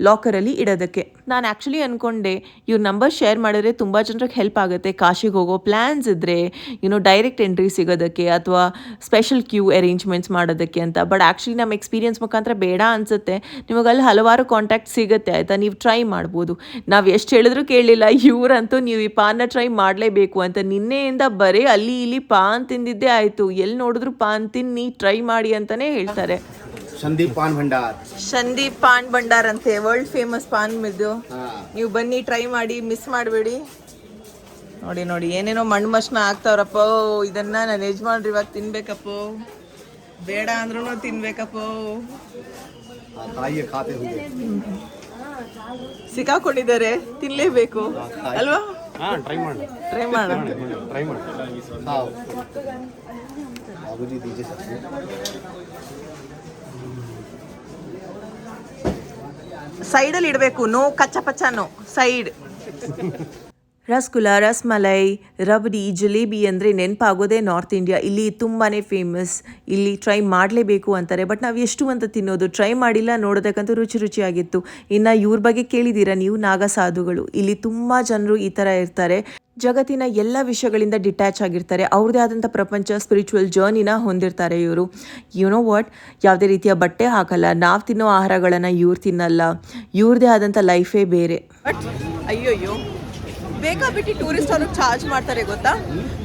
ಲಾಕರಲ್ಲಿ ಇಡೋದಕ್ಕೆ. ನಾನು ಆ್ಯಕ್ಚುಲಿ ಅಂದ್ಕೊಂಡೆ ಇವ್ರ ನಂಬರ್ ಶೇರ್ ಮಾಡಿದ್ರೆ ತುಂಬ ಜನರಿಗೆ ಹೆಲ್ಪ್ ಆಗುತ್ತೆ, ಕಾಶಿಗೆ ಹೋಗೋ ಪ್ಲ್ಯಾನ್ಸ್ ಇದ್ದರೆ ಡೈರೆಕ್ಟ್ ಎಂಟ್ರಿ ಸಿಗೋದಕ್ಕೆ ಅಥವಾ ಸ್ಪೆಷಲ್ ಕ್ಯೂ ಅರೇಂಜ್ಮೆಂಟ್ಸ್ ಮಾಡೋದಕ್ಕೆ ಅಂತ. ಬಟ್ ಆ್ಯಕ್ಚುಲಿ ನಮ್ಮ ಎಕ್ಸ್ಪೀರಿಯನ್ಸ್ ಮುಖಾಂತರ ಬೇಡ ಅನಿಸುತ್ತೆ. ನಿಮಗಲ್ಲಿ ಹಲವಾರು ಕಾಂಟ್ಯಾಕ್ಟ್ ಸಿಗುತ್ತೆ ಆಯಿತಾ, ನೀವು ಟ್ರೈ ಮಾಡ್ಬೋದು. ನಾವು ಎಷ್ಟು ಹೇಳಿದ್ರು ಕೇಳಲಿಲ್ಲ, ಇವರಂತೂ ನೀವು ಈ ಪಾನ್ನ ಟ್ರೈ ಮಾಡಲೇಬೇಕು ಅಂತ ನಿನ್ನೆಯಿಂದ ಬರೀ ಅಲ್ಲಿ ಇಲ್ಲಿ ಪಾನ್ ತಿಂದಿದ್ದೇ ಆಯಿತು. ಎಲ್ಲಿ ನೋಡಿದ್ರು ಪಾನ್ ತಿನ್ನಿ ಟ್ರೈ ಮಾಡಿ ಅಂತಲೇ ಹೇಳ್ತಾರೆ. ಸಂದೀಪ್ ಪಾನ್ ಭಂಡಾರ್, ಸಂದೀಪ್ ಪಾನ್ ಭಂಡಾರ್ ಅಂತೆ, ವರ್ಲ್ಡ್ ಫೇಮಸ್ ಪಾನ್ ಇದು. ನೀವು ಬನ್ನಿ ಟ್ರೈ ಮಾಡಿ, ಮಿಸ್ ಮಾಡಬೇಡಿ. ನೋಡಿ ನೋಡಿ ಏನೇನೋ ಮಣ್ಣು ಮಶ್ನ ಆಗ್ತಾವ್ರಪ್ಪ. ಇದನ್ನ ನನ್ನ ಯಜಮಾನ್ರು ಇವಾಗ ತಿನ್ಬೇಕಪ್ಪ, ಬೇಡ ಅಂದ್ರೂ ತಿನ್ಬೇಕಪ್ಪ. ಸಿಕ್ಕಾಕೊಂಡಿದ್ದಾರೆ, ತಿನ್ಲೇಬೇಕು ಅಲ್ವಾ? ಟ್ರೈ ಮಾಡ ಸೈಡಲ್ಲಿ ಇಡಬೇಕು, ನೋ ಕಚ್ಚ ಪಚ್ಚನೋ ಸೈಡ್. ರಸಗುಲ್ಲ, ರಸಮಲೈ, ರಬಡಿ, ಜಲೇಬಿ ಅಂದರೆ ನೆನಪಾಗೋದೇ ನಾರ್ತ್ ಇಂಡಿಯಾ. ಇಲ್ಲಿ ತುಂಬಾ ಫೇಮಸ್, ಇಲ್ಲಿ ಟ್ರೈ ಮಾಡಲೇಬೇಕು ಅಂತಾರೆ. ಬಟ್ ನಾವು ಎಷ್ಟು ಅಂತ ತಿನ್ನೋದು, ಟ್ರೈ ಮಾಡಿಲ್ಲ, ನೋಡೋದಕ್ಕಂತೂ ರುಚಿಯಾಗಿತ್ತು. ಇನ್ನು ಇವ್ರ ಬಗ್ಗೆ ಕೇಳಿದ್ದೀರಾ ನೀವು, ನಾಗ ಸಾಧುಗಳು. ಇಲ್ಲಿ ತುಂಬ ಜನರು ಈ ಥರ ಇರ್ತಾರೆ, ಜಗತ್ತಿನ ಎಲ್ಲ ವಿಷಯಗಳಿಂದ ಡಿಟ್ಯಾಚ್ ಆಗಿರ್ತಾರೆ. ಅವ್ರದ್ದೇ ಆದಂಥ ಪ್ರಪಂಚ, ಸ್ಪಿರಿಚುವಲ್ ಜರ್ನಿನ ಹೊಂದಿರ್ತಾರೆ ಇವರು. ವಾಟ್, ಯಾವುದೇ ರೀತಿಯ ಬಟ್ಟೆ ಹಾಕಲ್ಲ, ನಾವು ತಿನ್ನೋ ಆಹಾರಗಳನ್ನು ಇವ್ರು ತಿನ್ನಲ್ಲ, ಇವ್ರದ್ದೇ ಆದಂಥ ಲೈಫೇ ಬೇರೆ. ಬಟ್ ಅಯ್ಯೋಯ್ಯೋ, ಬೇಕಾಬಿಟ್ಟು ಟೂರಿಸ್ಟ್ ಅವ್ರಿಗೆ ಚಾರ್ಜ್ ಮಾಡ್ತಾರೆ ಗೊತ್ತಾ.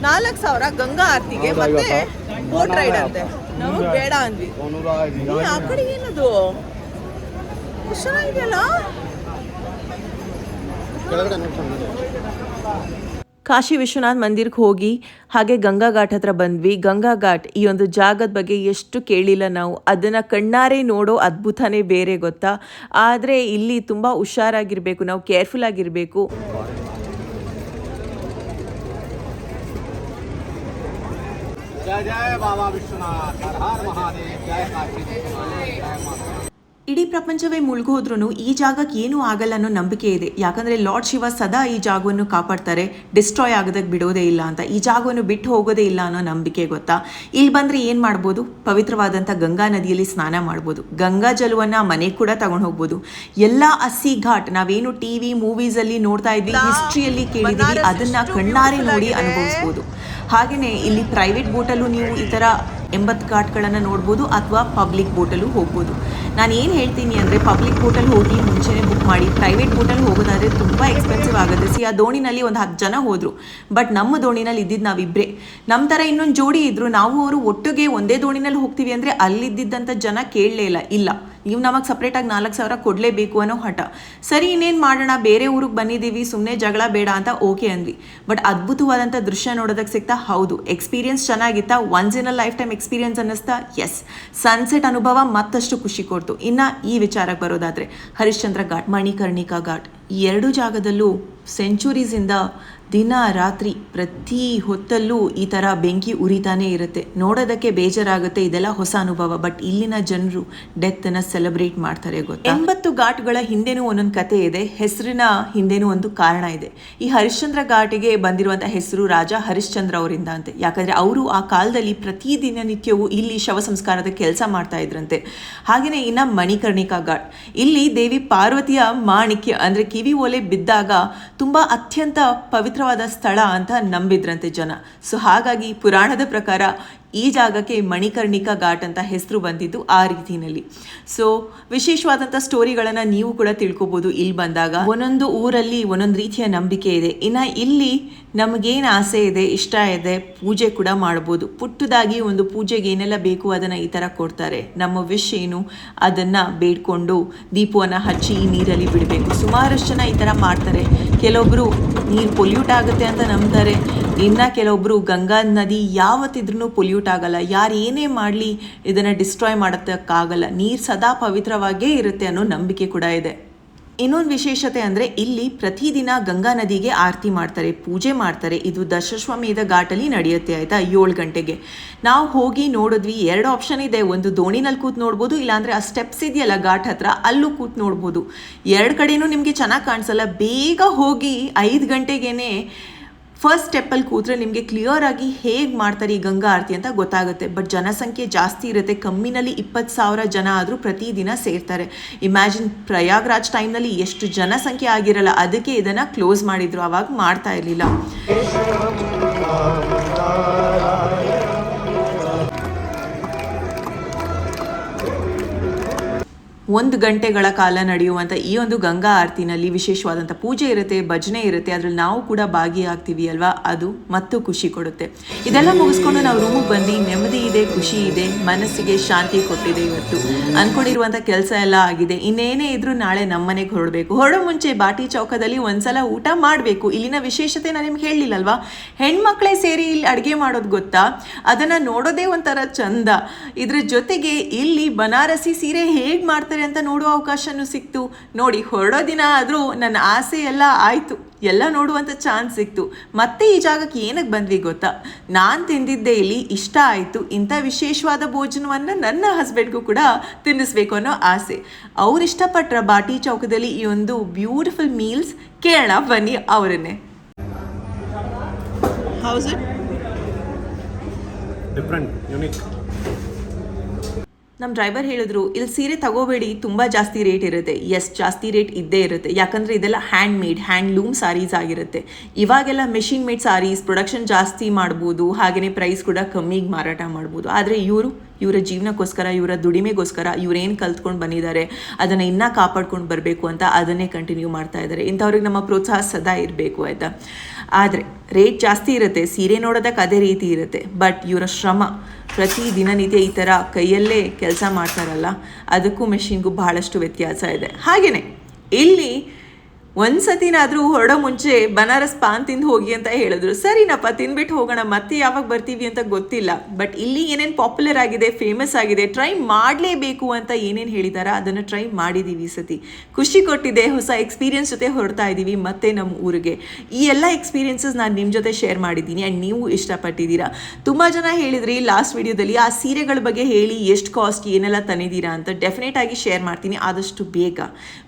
4,000 ಗಂಗಾ ಆರತಿಗೆ, ಮತ್ತೆ ಬೋಟ್ ರೈಡ್ ಅಂತೆ. ನಾವು ಬೇಡ ಅಂದ್ವಿ. ಆ ಕಡೆ ಏನದು ಚೆನ್ನಾಗಿದೆಯಲ್ಲ. ಕಾಶಿ ವಿಶ್ವನಾಥ್ ಮಂದಿರಕ್ಕೆ ಹೋಗಿ ಹಾಗೆ ಗಂಗಾ ಘಾಟ್ ಹತ್ರ ಬಂದ್ವಿ. ಗಂಗಾ ಘಾಟ್ ಈ ಒಂದು ಜಾಗದ ಬಗ್ಗೆ ಎಷ್ಟು ಕೇಳಿಲ್ಲ ನಾವು, ಅದನ್ನು ಕಣ್ಣಾರೆ ನೋಡೋ ಅದ್ಭುತನೇ ಬೇರೆ ಗೊತ್ತಾ. ಆದರೆ ಇಲ್ಲಿ ತುಂಬ ಹುಷಾರಾಗಿರಬೇಕು, ನಾವು ಕೇರ್ಫುಲ್ ಆಗಿರಬೇಕು. जय जय बाबा विश्वनाथ, हर हर महादेव, जय काशी जय माता. ಇಡೀ ಪ್ರಪಂಚವೇ ಮುಳುಗೋದ್ರೂ ಈ ಜಾಗಕ್ಕೆ ಏನೂ ಆಗಲ್ಲ ಅನ್ನೋ ನಂಬಿಕೆ ಇದೆ. ಯಾಕಂದರೆ ಲಾರ್ಡ್ ಶಿವ ಸದಾ ಈ ಜಾಗವನ್ನು ಕಾಪಾಡ್ತಾರೆ, ಡಿಸ್ಟ್ರಾಯ್ ಆಗೋದಕ್ಕೆ ಬಿಡೋದೇ ಇಲ್ಲ ಅಂತ, ಈ ಜಾಗವನ್ನು ಬಿಟ್ಟು ಹೋಗೋದೇ ಇಲ್ಲ ಅನ್ನೋ ನಂಬಿಕೆ ಗೊತ್ತಾ. ಇಲ್ಲಿ ಬಂದರೆ ಏನು ಮಾಡ್ಬೋದು, ಪವಿತ್ರವಾದಂಥ ಗಂಗಾ ನದಿಯಲ್ಲಿ ಸ್ನಾನ ಮಾಡ್ಬೋದು, ಗಂಗಾ ಜಲವನ್ನು ಮನೆಗೆ ಕೂಡ ತಗೊಂಡು ಹೋಗ್ಬೋದು. ಎಲ್ಲ ಅಸ್ಸಿ ಘಾಟ್ ನಾವೇನು TV ಮೂವೀಸಲ್ಲಿ ನೋಡ್ತಾ ಇದ್ವಿ, ಹಿಸ್ಟ್ರಿಯಲ್ಲಿ ಕೇಳಿದ್ದೀವಿ, ಅದನ್ನು ಕಣ್ಣಾರೆ ನೋಡಿ ಅನುಭವಿಸ್ಬೋದು. ಹಾಗೆಯೇ ಇಲ್ಲಿ ಪ್ರೈವೇಟ್ ಬೋಟಲ್ಲೂ ನೀವು ಈ ಥರ 80 ಘಾಟ್ಗಳನ್ನು ನೋಡ್ಬೋದು, ಅಥವಾ ಪಬ್ಲಿಕ್ ಬೋಟಲ್ಲೂ ಹೋಗ್ಬೋದು. ನಾನು ಏನು ಹೇಳ್ತೀನಿ ಅಂದರೆ, ಪಬ್ಲಿಕ್ ಬೋಟಲ್ಲಿ ಹೋಗಿ ಮುಂಚೆನೇ ಬುಕ್ ಮಾಡಿ. ಪ್ರೈವೇಟ್ ಬೋಟಲ್ಲಿ ಹೋಗೋದಾದರೆ ತುಂಬ ಎಕ್ಸ್ಪೆನ್ಸಿವ್ ಆಗುತ್ತೆ. ಆ ದೋಣಿನಲ್ಲಿ ಒಂದು 10 ಜನ ಹೋದರು, ಬಟ್ ನಮ್ಮ ದೋಣಿನಲ್ಲಿ ಇದ್ದಿದ್ದು ನಾವಿಬ್ಬರೇ. ನಮ್ಮ ಥರ ಇನ್ನೊಂದು ಜೋಡಿ ಇದ್ದರು, ನಾವು ಅವರು ಒಟ್ಟಿಗೆ ಒಂದೇ ದೋಣಿನಲ್ಲಿ ಹೋಗ್ತೀವಿ ಅಂದರೆ ಅಲ್ಲಿದ್ದಂಥ ಜನ ಕೇಳಲೇ ಇಲ್ಲ, ನೀವು ನಮಗೆ ಸಪ್ರೇಟಾಗಿ 4,000 ಕೊಡಲೇಬೇಕು ಅನ್ನೋ ಹಠ. ಸರಿ, ಇನ್ನೇನು ಮಾಡೋಣ, ಬೇರೆ ಊರಿಗೆ ಬಂದಿದ್ದೀವಿ, ಸುಮ್ಮನೆ ಜಗಳ ಬೇಡ ಅಂತ ಓಕೆ ಅಂದ್ವಿ. ಬಟ್ ಅದ್ಭುತವಾದಂಥ ದೃಶ್ಯ ನೋಡೋದಕ್ಕೆ ಸಿಗ್ತಾ, ಹೌದು. ಎಕ್ಸ್ಪೀರಿಯನ್ಸ್ ಚೆನ್ನಾಗಿತ್ತಾ, once in a life time experience ಅನ್ನಿಸ್ತಾ, ಎಸ್. ಸನ್ಸೆಟ್ ಅನುಭವ ಮತ್ತಷ್ಟು ಖುಷಿ ಕೊಡ್ತು. ಇನ್ನು ಈ ವಿಚಾರಕ್ಕೆ ಬರೋದಾದರೆ, ಹರಿಶ್ಚಂದ್ರ ಘಾಟ್, ಮಣಿಕರ್ಣಿಕಾ ಘಾಟ್, ಈ ಎರಡೂ ಜಾಗದಲ್ಲೂ ಸೆಂಚುರೀಸಿಂದ ದಿನ ರಾತ್ರಿ ಪ್ರತಿ ಹೊತ್ತಲ್ಲೂ ಈ ಥರ ಬೆಂಕಿ ಉರಿತಾನೇ ಇರುತ್ತೆ. ನೋಡೋದಕ್ಕೆ ಬೇಜಾರಾಗುತ್ತೆ, ಇದೆಲ್ಲ ಹೊಸ ಅನುಭವ. ಬಟ್ ಇಲ್ಲಿನ ಜನರು ಡೆತ್ತನ್ನು ಸೆಲೆಬ್ರೇಟ್ ಮಾಡ್ತಾರೆ ಗೊತ್ತಾ. 80 ಘಾಟ್ಗಳ ಹಿಂದೆನೂ ಒಂದೊಂದು ಕತೆ ಇದೆ, ಹೆಸರಿನ ಹಿಂದೆನೂ ಒಂದು ಕಾರಣ ಇದೆ. ಈ ಹರಿಶ್ಚಂದ್ರ ಘಾಟಿಗೆ ಬಂದಿರುವಂಥ ಹೆಸರು ರಾಜ ಹರಿಶ್ಚಂದ್ರ ಅವರಿಂದ ಅಂತೆ. ಯಾಕಂದರೆ ಅವರು ಆ ಕಾಲದಲ್ಲಿ ಪ್ರತಿದಿನ ನಿತ್ಯವೂ ಇಲ್ಲಿ ಶವ ಸಂಸ್ಕಾರದ ಕೆಲಸ ಮಾಡ್ತಾ ಇದ್ರಂತೆ. ಹಾಗೆಯೇ ಇನ್ನು ಮಣಿಕರ್ಣಿಕಾ ಘಾಟ್, ಇಲ್ಲಿ ದೇವಿ ಪಾರ್ವತಿಯ ಮಾಣಿಕ್ಯ ಅಂದರೆ ಕಿವಿ ಓಲೆ ಬಿದ್ದಾಗ ತುಂಬ ಅತ್ಯಂತ ಪವಿತ್ರವಾದ ಸ್ಥಳ ಅಂತ ನಂಬಿದ್ರಂತೆ ಜನ. ಸೊ ಹಾಗಾಗಿ ಪುರಾಣದ ಪ್ರಕಾರ ಈ ಜಾಗಕ್ಕೆ ಮಣಿಕರ್ಣಿಕಾ ಘಾಟ್ ಅಂತ ಹೆಸರು ಬಂದಿದ್ದು ಆ ರೀತಿಯಲ್ಲಿ. ಸೊ ವಿಶೇಷವಾದಂಥ ಸ್ಟೋರಿಗಳನ್ನು ನೀವು ಕೂಡ ತಿಳ್ಕೊಬೋದು ಇಲ್ಲಿ ಬಂದಾಗ. ಒಂದೊಂದು ಊರಲ್ಲಿ ಒಂದೊಂದು ರೀತಿಯ ನಂಬಿಕೆ ಇದೆ. ಇನ್ನು ಇಲ್ಲಿ ನಮಗೇನು ಆಸೆ ಇದೆ, ಇಷ್ಟ ಇದೆ, ಪೂಜೆ ಕೂಡ ಮಾಡ್ಬೋದು. ಪುಟ್ಟದಾಗಿ ಒಂದು ಪೂಜೆಗೆ ಏನೆಲ್ಲ ಬೇಕು ಅದನ್ನು ಈ ಥರ ಕೊಡ್ತಾರೆ. ನಮ್ಮ ವಿಶ್ ಏನು ಅದನ್ನು ಬೇಡ್ಕೊಂಡು ದೀಪವನ್ನು ಹಚ್ಚಿ ನೀರಲ್ಲಿ ಬಿಡಬೇಕು. ಸುಮಾರಷ್ಟು ಜನ ಈ ಥರ ಮಾಡ್ತಾರೆ. ಕೆಲವೊಬ್ಬರು ನೀರು ಪೊಲ್ಯೂಟ್ ಆಗುತ್ತೆ ಅಂತ ನಂಬ್ತಾರೆ. ಇನ್ನು ಕೆಲವೊಬ್ಬರು ಗಂಗಾ ನದಿ ಯಾವತ್ತಿದ್ರೂ ಪೊಲ್ಯೂಟ್ ಆಗಲ್ಲ, ಯಾರು ಏನೇ ಮಾಡಲಿ ಇದನ್ನು ಡಿಸ್ಟ್ರಾಯ್ ಮಾಡೋದಕ್ಕಾಗಲ್ಲ, ನೀರು ಸದಾ ಪವಿತ್ರವಾಗೇ ಇರುತ್ತೆ ಅನ್ನೋ ನಂಬಿಕೆ ಕೂಡ ಇದೆ. ಇನ್ನೊಂದು ವಿಶೇಷತೆ ಅಂದರೆ, ಇಲ್ಲಿ ಪ್ರತಿದಿನ ಗಂಗಾ ನದಿಗೆ ಆರತಿ ಮಾಡ್ತಾರೆ, ಪೂಜೆ ಮಾಡ್ತಾರೆ. ಇದು ದಶಶ್ವಮೇಧ ಘಾಟಲ್ಲಿ ನಡೆಯುತ್ತೆ ಆಯಿತಾ, 7 ಗಂಟೆಗೆ. ನಾವು ಹೋಗಿ ನೋಡಿದ್ವಿ, 2 ಆಪ್ಷನ್ ಇದೆ. ಒಂದು ದೋಣಿನಲ್ಲಿ ಕೂತು ನೋಡ್ಬೋದು, ಇಲ್ಲಾಂದರೆ ಆ ಸ್ಟೆಪ್ಸ್ ಇದೆಯಲ್ಲ ಘಾಟ್ ಹತ್ರ, ಅಲ್ಲೂ ಕೂತು ನೋಡ್ಬೋದು. 2 ಕಡೆನೂ ನಿಮಗೆ ಚೆನ್ನಾಗಿ ಕಾಣಿಸಲ್ಲ. ಬೇಗ ಹೋಗಿ 5 ಗಂಟೆಗೇ ಫಸ್ಟ್ ಸ್ಟೆಪ್ಪಲ್ಲಿ ಕೂತ್ರೆ ನಿಮಗೆ ಕ್ಲಿಯರ್ ಆಗಿ ಹೇಗೆ ಮಾಡ್ತಾರೆ ಈ ಗಂಗಾ ಆರತಿ ಅಂತ ಗೊತ್ತಾಗುತ್ತೆ. ಬಟ್ ಜನಸಂಖ್ಯೆ ಜಾಸ್ತಿ ಇರುತ್ತೆ, ಕಮ್ಮಿನಲ್ಲಿ 20,000 ಜನ ಆದರೂ ಪ್ರತಿದಿನ ಸೇರ್ತಾರೆ. ಇಮ್ಯಾಜಿನ್ ಪ್ರಯಾಗ್ರಾಜ್ ಟೈಮ್ನಲ್ಲಿ ಎಷ್ಟು ಜನಸಂಖ್ಯೆ ಆಗಿರಲ್ಲ, ಅದಕ್ಕೆ ಇದನ್ನು ಕ್ಲೋಸ್ ಮಾಡಿದ್ರು, ಆವಾಗ ಮಾಡ್ತಾ ಇರಲಿಲ್ಲ. 1 ಗಂಟೆಗಳ ಕಾಲ ನಡೆಯುವಂಥ ಈ ಒಂದು ಗಂಗಾ ಆರತಿನಲ್ಲಿ ವಿಶೇಷವಾದಂಥ ಪೂಜೆ ಇರುತ್ತೆ, ಭಜನೆ ಇರುತ್ತೆ, ಅದ್ರಲ್ಲಿ ನಾವು ಕೂಡ ಭಾಗಿಯಾಗ್ತೀವಿ ಅಲ್ವಾ, ಅದು ಮತ್ತು ಖುಷಿ ಕೊಡುತ್ತೆ. ಇದೆಲ್ಲ ಮುಗಿಸ್ಕೊಂಡು ನಾವು ರೂಮಿಗೆ ಬಂದು ನೆಮ್ಮದಿ ಇದೆ, ಖುಷಿ ಇದೆ, ಮನಸ್ಸಿಗೆ ಶಾಂತಿ ಕೊಟ್ಟಿದೆ. ಇವತ್ತು ಅಂದ್ಕೊಂಡಿರುವಂಥ ಕೆಲಸ ಎಲ್ಲ ಆಗಿದೆ. ಇನ್ನೇನೇ ಇದ್ರೂ ನಾಳೆ ನಮ್ಮನೆಗೆ ಹೊರಡೋ ಮುಂಚೆ ಬಾಟಿ ಚೌಕದಲ್ಲಿ ಒಂದ್ಸಲ ಊಟ ಮಾಡಬೇಕು. ಇಲ್ಲಿನ ವಿಶೇಷತೆ ನಾನು ನಿಮ್ಗೆ ಹೇಳಲಿಲ್ಲಲ್ವಾ, ಹೆಣ್ಮಕ್ಳೇ ಸೇರಿ ಇಲ್ಲಿ ಅಡುಗೆ ಮಾಡೋದು ಗೊತ್ತಾ, ಅದನ್ನು ನೋಡೋದೇ ಒಂಥರ ಚಂದ. ಇದ್ರ ಜೊತೆಗೆ ಇಲ್ಲಿ ಬನಾರಸಿ ಸೀರೆ ಹೇಗೆ ಮಾಡ್ತಾರೆ ಅಂತ ನೋಡುವ ಅವಕಾಶನೂ ಸಿಕ್ತು. ನೋಡಿ, ಹೊರಡೋ ದಿನ ಆದರೂ ನನ್ನ ಆಸೆ ಎಲ್ಲ ಆಯಿತು, ಎಲ್ಲ ನೋಡುವಂಥ ಚಾನ್ಸ್ ಸಿಕ್ತು. ಮತ್ತೆ ಈ ಜಾಗಕ್ಕೆ ಏನಕ್ಕೆ ಬಂದ್ವಿ ಗೊತ್ತಾ, ನಾನು ತಿಂದಿದ್ದೆ ಇಲ್ಲಿ ಇಷ್ಟ ಆಯಿತು, ಇಂಥ ವಿಶೇಷವಾದ ಭೋಜನವನ್ನು ನನ್ನ ಹಸ್ಬೆಂಡ್ಗೂ ಕೂಡ ತಿನ್ನಿಸ್ಬೇಕು ಅನ್ನೋ ಆಸೆ. ಅವ್ರು ಇಷ್ಟಪಟ್ರ ಬಾಟಿ ಚೌಕದಲ್ಲಿ ಈ ಒಂದು ಬ್ಯೂಟಿಫುಲ್ ಮೀಲ್ಸ್. ಕೇಳೋಣ ಬನ್ನಿ ಅವರನ್ನೇ. House it? Different, unique. ನಮ್ಮ ಡ್ರೈವರ್ ಹೇಳಿದ್ರು, ಇಲ್ಲಿ ಸೀರೆ ತಗೋಬೇಡಿ, ತುಂಬ ಜಾಸ್ತಿ ರೇಟ್ ಇರುತ್ತೆ. ಎಸ್, ಜಾಸ್ತಿ ರೇಟ್ ಇದ್ದೇ ಇರುತ್ತೆ, ಯಾಕಂದರೆ ಇದೆಲ್ಲ ಹ್ಯಾಂಡ್ಲೂಮ್ ಸಾರೀಸ್ ಆಗಿರುತ್ತೆ. ಇವಾಗೆಲ್ಲ ಮೆಷಿನ್ ಮೇಡ್ ಸಾರೀಸ್ ಪ್ರೊಡಕ್ಷನ್ ಜಾಸ್ತಿ ಮಾಡ್ಬೋದು, ಹಾಗೆಯೇ ಪ್ರೈಸ್ ಕೂಡ ಕಮ್ಮಿಗೆ ಮಾರಾಟ ಮಾಡ್ಬೋದು. ಆದರೆ ಇವರ ಜೀವನಕ್ಕೋಸ್ಕರ, ಇವರ ದುಡಿಮೆಗೋಸ್ಕರ ಇವರೇನು ಕಲ್ತ್ಕೊಂಡು ಬಂದಿದ್ದಾರೆ ಅದನ್ನು ಇನ್ನೂ ಕಾಪಾಡ್ಕೊಂಡು ಬರಬೇಕು ಅಂತ ಅದನ್ನೇ ಕಂಟಿನ್ಯೂ ಮಾಡ್ತಾ ಇದ್ದಾರೆ. ಇಂಥವ್ರಿಗೆ ನಮ್ಮ ಪ್ರೋತ್ಸಾಹ ಸದಾ ಇರಬೇಕು, ಆಯಿತಾ. ಆದರೆ ರೇಟ್ ಜಾಸ್ತಿ ಇರುತ್ತೆ, ಸೀರೆ ನೋಡೋದಕ್ಕೆ ಅದೇ ರೀತಿ ಇರುತ್ತೆ. ಬಟ್ ಇವರ ಶ್ರಮ, ಪ್ರತಿ ದಿನನಿತ್ಯ ಈ ಥರ ಕೈಯಲ್ಲೇ ಕೆಲಸ ಮಾಡ್ತಾರಲ್ಲ, ಅದಕ್ಕೂ ಮೆಷಿನ್ಗೂ ಬಹಳಷ್ಟು ವ್ಯತ್ಯಾಸ ಇದೆ. ಹಾಗೆಯೇ ಇಲ್ಲಿ ಒಂದು ಸತಿನಾದರೂ ಹೊರಡೋ ಮುಂಚೆ ಬನಾರಸ್ ಪಾನ್ ತಿಂದು ಹೋಗಿ ಅಂತ ಹೇಳಿದ್ರು. ಸರಿನಪ್ಪ, ತಿಂದ್ಬಿಟ್ಟು ಹೋಗೋಣ, ಮತ್ತೆ ಯಾವಾಗ ಬರ್ತೀವಿ ಅಂತ ಗೊತ್ತಿಲ್ಲ. ಬಟ್ ಇಲ್ಲಿ ಏನೇನು ಪಾಪ್ಯುಲರ್ ಆಗಿದೆ, ಫೇಮಸ್ ಆಗಿದೆ, ಟ್ರೈ ಮಾಡಲೇಬೇಕು ಅಂತ ಏನೇನು ಹೇಳಿದಾರ ಅದನ್ನು ಟ್ರೈ ಮಾಡಿದ್ದೀವಿ. ಈ ಸತಿ ಖುಷಿ ಕೊಟ್ಟಿದೆ, ಹೊಸ ಎಕ್ಸ್ಪೀರಿಯನ್ಸ್ ಜೊತೆ ಹೊರಡ್ತಾ ಇದ್ದೀವಿ ಮತ್ತೆ ನಮ್ಮ ಊರಿಗೆ. ಈ ಎಲ್ಲ ಎಕ್ಸ್ಪೀರಿಯನ್ಸಸ್ ನಾನು ನಿಮ್ಮ ಜೊತೆ ಶೇರ್ ಮಾಡಿದ್ದೀನಿ ಆ್ಯಂಡ್ ನೀವು ಇಷ್ಟಪಟ್ಟಿದ್ದೀರಾ. ತುಂಬ ಜನ ಹೇಳಿದ್ರಿ ಲಾಸ್ಟ್ ವಿಡಿಯೋದಲ್ಲಿ ಆ ಸೀರೆಗಳ ಬಗ್ಗೆ ಹೇಳಿ, ಎಷ್ಟು ಕಾಸ್ಟ್, ಏನೆಲ್ಲ ತಂದಿದ್ದೀರಾ ಅಂತ. ಡೆಫಿನೆಟ್ ಆಗಿ ಶೇರ್ ಮಾಡ್ತೀನಿ ಆದಷ್ಟು ಬೇಗ.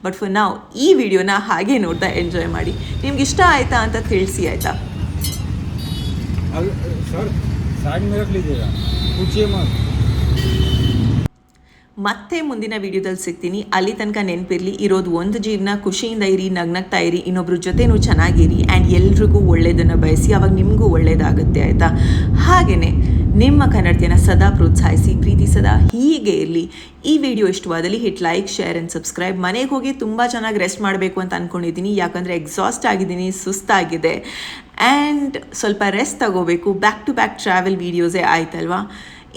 ಬಟ್ ಫಾರ್ ನಾವು ಈ ವಿಡಿಯೋನ ಹಾಗೆ ನೋಡ್ತಾ ಎಂಜಾಯ್ ಮಾಡಿ. ನಿಮ್ಗೆ ಇಷ್ಟ ಆಯ್ತಾ ಅಂತ ತಿಳಿಸಿ, ಆಯ್ತಾ. ಮತ್ತೆ ಮುಂದಿನ ವಿಡಿಯೋದಲ್ಲಿ ಸಿಗ್ತೀನಿ. ಅಲ್ಲಿ ತನಕ ನೆನಪಿರಲಿ, ಇರೋದು ಒಂದು ಜೀವನ, ಖುಷಿಯಿಂದ ಇರಿ, ನಗ್ನಗ್ತಾ ಇರಿ, ಇನ್ನೊಬ್ರ ಜೊತೆನೂ ಚೆನ್ನಾಗಿರಿ ಆ್ಯಂಡ್ ಎಲ್ರಿಗೂ ಒಳ್ಳೆಯದನ್ನು ಬಯಸಿ, ಅವಾಗ ನಿಮಗೂ ಒಳ್ಳೆಯದಾಗುತ್ತೆ, ಆಯಿತಾ. ಹಾಗೆಯೇ ನಿಮ್ಮ ಕನ್ನಡತಿಯನ್ನು ಸದಾ ಪ್ರೋತ್ಸಾಹಿಸಿ, ಪ್ರೀತಿ ಸದಾ ಹೀಗೆ ಇರಲಿ. ಈ ವಿಡಿಯೋ ಇಷ್ಟವಾದಲ್ಲಿ hit like, share and subscribe. ಮನೆಗೆ ಹೋಗಿ ತುಂಬ ಚೆನ್ನಾಗಿ ರೆಸ್ಟ್ ಮಾಡಬೇಕು ಅಂತ ಅಂದ್ಕೊಂಡಿದ್ದೀನಿ, ಯಾಕಂದರೆ ಎಕ್ಸಾಸ್ಟ್ ಆಗಿದ್ದೀನಿ, ಸುಸ್ತಾಗಿದೆ ಆ್ಯಂಡ್ ಸ್ವಲ್ಪ ರೆಸ್ಟ್ ತಗೋಬೇಕು. ಬ್ಯಾಕ್ ಟು ಬ್ಯಾಕ್ ಟ್ರಾವೆಲ್ ವೀಡಿಯೋಸೇ ಆಯ್ತಲ್ವಾ.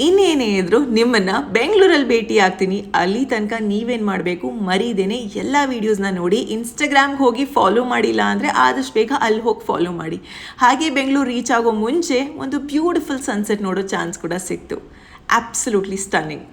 ಇನ್ನೇನೇ ಇದ್ರೂ ನಿಮ್ಮನ್ನು ಬೆಂಗಳೂರಲ್ಲಿ ಭೇಟಿ ಆಗ್ತೀನಿ. ಅಲ್ಲಿ ತನಕ ನೀವೇನು ಮಾಡಬೇಕು, ಮರೀದೇನೆ ಎಲ್ಲ ವೀಡಿಯೋಸ್ನ ನೋಡಿ. ಇನ್ಸ್ಟಾಗ್ರಾಮ್ಗೆ ಹೋಗಿ ಫಾಲೋ ಮಾಡಿಲ್ಲ ಅಂದರೆ ಆದಷ್ಟು ಬೇಗ ಅಲ್ಲಿ ಹೋಗಿ ಫಾಲೋ ಮಾಡಿ. ಹಾಗೆ ಬೆಂಗಳೂರು ರೀಚ್ ಆಗೋ ಮುಂಚೆ ಒಂದು ಬ್ಯೂಟಿಫುಲ್ ಸನ್ಸೆಟ್ ನೋಡೋ ಚಾನ್ಸ್ ಕೂಡ ಸಿಕ್ತು. Absolutely stunning.